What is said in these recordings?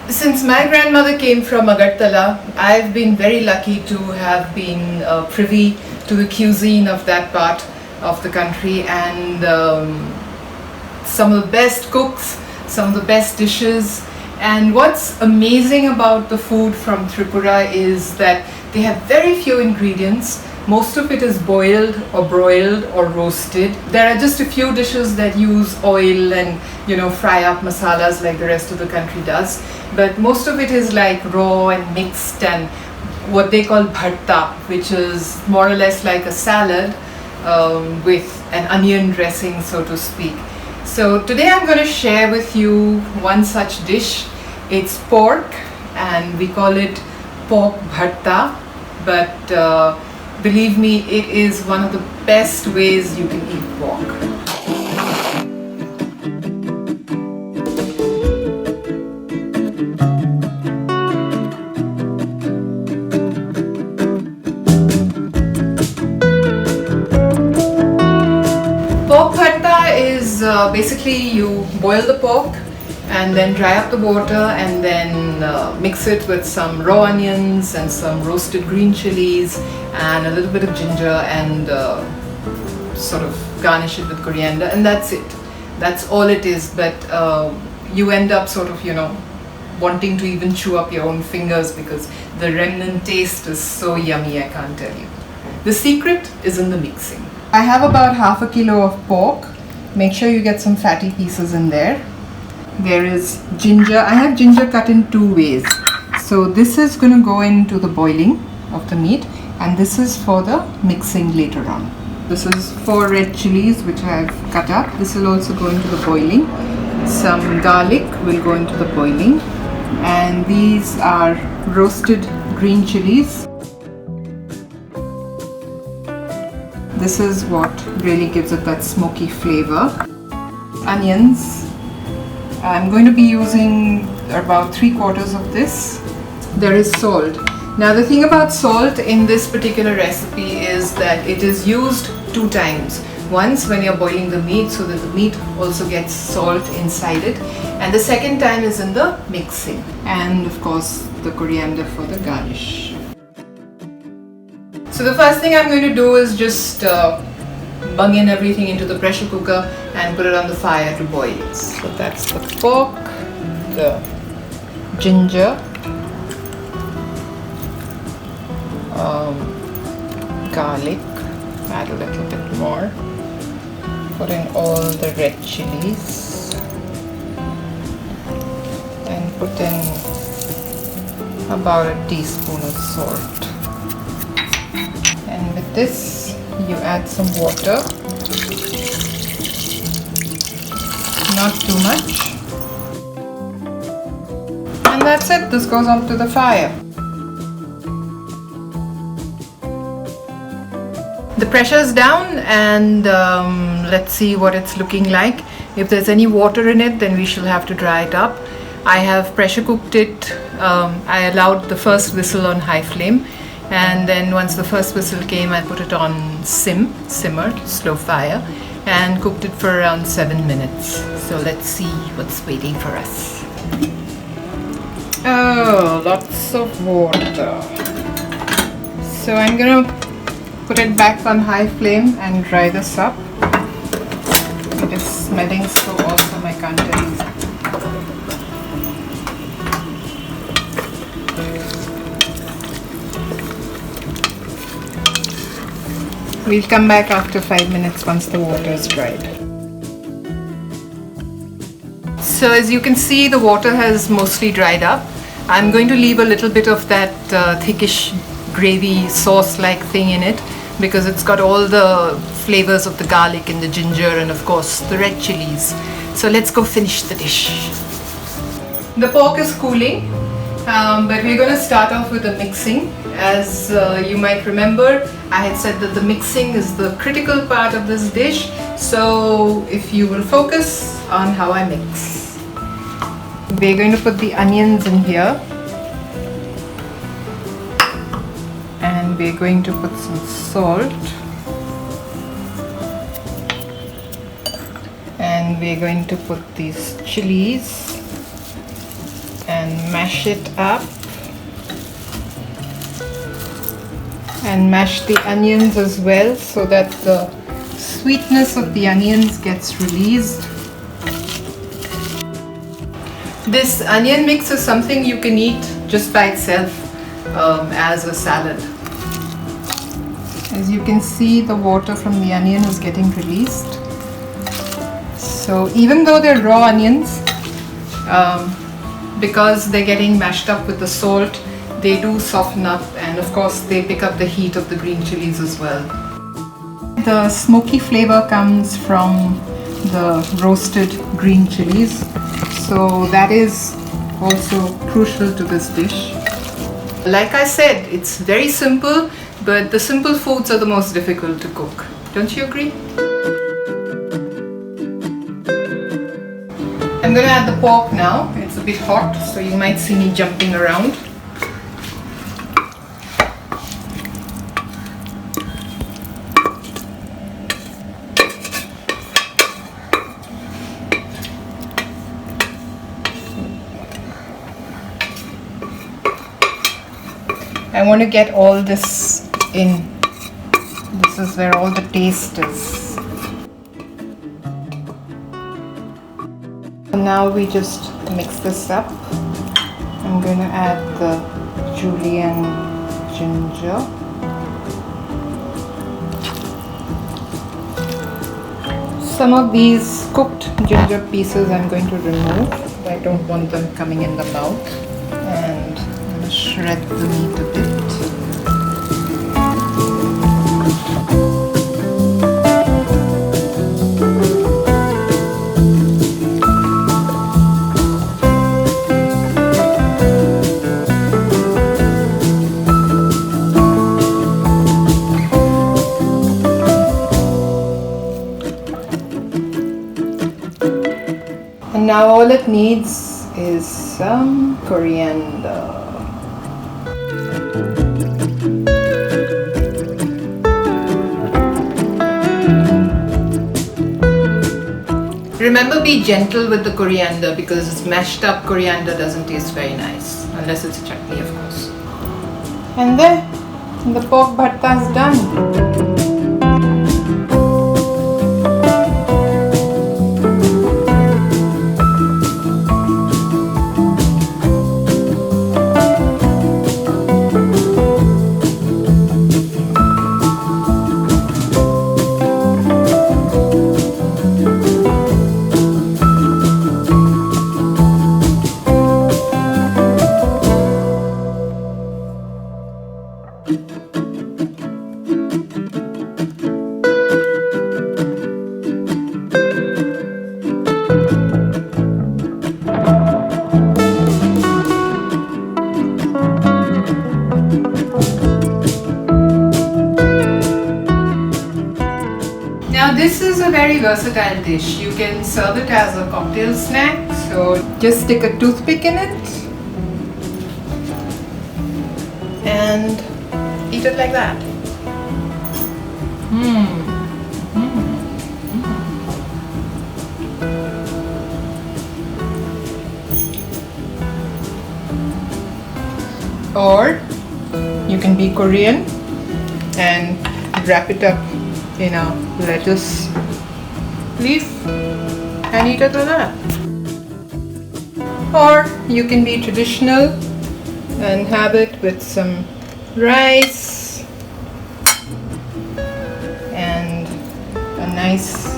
Since my grandmother came from Agartala, I've been very lucky to have been privy to the cuisine of that part of the country, and some of the best cooks, some of the best dishes. And what's amazing about the food from Tripura is that they have very few ingredients. Most of it is boiled or broiled or roasted. There are just a few dishes that use oil and fry up masalas like the rest of the country does. But most of it is like raw and mixed, and what they call Bharta, which is more or less like a salad with an onion dressing, so to speak. So today I'm going to share with you one such dish. It's pork, and we call it pork bharta, but believe me, it is one of the best ways you can eat pork. Pork bharta is basically you boil the pork and then dry up the water and then mix it with some raw onions and some roasted green chillies and a little bit of ginger, and sort of garnish it with coriander, and that's it. That's all it is, but you end up sort of wanting to even chew up your own fingers because the remnant taste is so yummy, I can't tell you. The secret is in the mixing. I have about half a kilo of pork. Make sure you get some fatty pieces in there. There is ginger. I have ginger cut in two ways. So this is going to go into the boiling of the meat, and this is for the mixing later on. This is 4 red chilies which I have cut up. This will also go into the boiling. Some garlic will go into the boiling, and these are roasted green chilies. This is what really gives it that smoky flavor. Onions. I'm going to be using about 3/4 of this. There is salt. Now the thing about salt in this particular recipe is that it is used 2 times. Once when you're boiling the meat so that the meat also gets salt inside it, and the second time is in the mixing, and of course the coriander for the garnish. So the first thing I'm going to do is just bung in everything into the pressure cooker and put it on the fire to boil. So that's the pork, the ginger, garlic, add a little bit more, put in all the red chilies and put in about a teaspoon of salt. And with this you add some water, not too much, and that's it. This goes on to the fire. The pressure is down, and let's see what it's looking like. If there's any water in it, then we shall have to dry it up. I have pressure cooked it. I allowed the first whistle on high flame, and then once the first whistle came, I put it on simmered, slow fire, and cooked it for around 7 minutes. So let's see what's waiting for us. Oh, lots of water. So I'm gonna put it back on high flame and dry this up. It is smelling so awesome, I can't tell you. We'll come back after 5 minutes once the water is dried. So as you can see, the water has mostly dried up. I'm going to leave a little bit of that thickish gravy sauce-like thing in it because it's got all the flavors of the garlic and the ginger and of course the red chilies. So let's go finish the dish. The pork is cooling, but we're going to start off with the mixing. As you might remember, I had said that the mixing is the critical part of this dish. So if you will focus on how I mix. We're going to put the onions in here. And we're going to put some salt. And we're going to put these chilies. And and mash it up. And mash the onions as well so that the sweetness of the onions gets released. This onion mix is something you can eat just by itself as a salad. As you can see, the water from the onion is getting released. So even though they're raw onions, because they're getting mashed up with the salt, they do soften up, and of course they pick up the heat of the green chilies as well. The smoky flavor comes from the roasted green chilies, so that is also crucial to this dish. Like I said, it's very simple, but the simple foods are the most difficult to cook. Don't you agree? I'm going to add the pork now. It's a bit hot, so you might see me jumping around. I want to get all this in. This is where all the taste is. Now we just mix this up. I'm going to add the julienne ginger. Some of these cooked ginger pieces I'm going to remove. I don't want them coming in the mouth. And I'm going to shred the meat a bit. And now all it needs is some coriander. Remember, be gentle with the coriander because mashed up coriander doesn't taste very nice, unless it's a chutney, of course. And there, the pork bharta is done. Now this is a very versatile dish. You can serve it as a cocktail snack. So just stick a toothpick in it and eat it like that. Or you can be Korean and wrap it up in a lettuce leaf and eat it like that. Or you can be traditional and have it with some rice and a nice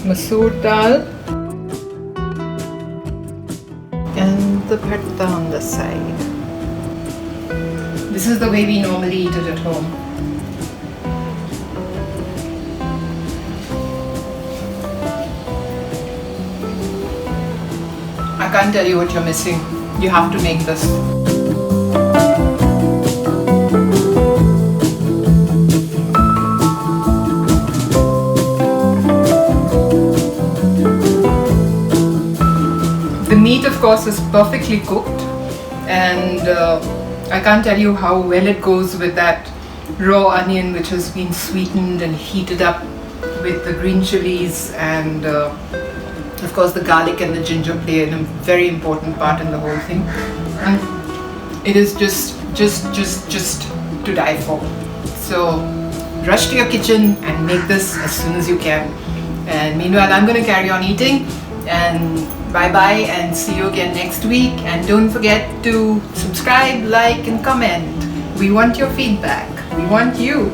masoor dal and the bharta on the side. This is the way we normally eat it at home. I can't tell you what you're missing. You have to make this. The meat, of course, is perfectly cooked, and I can't tell you how well it goes with that raw onion which has been sweetened and heated up with the green chilies and Of course, the garlic and the ginger play a very important part in the whole thing. And it is just to die for. So rush to your kitchen and make this as soon as you can. And meanwhile, I'm going to carry on eating. And bye-bye, and see you again next week. And don't forget to subscribe, like, and comment. We want your feedback. We want you.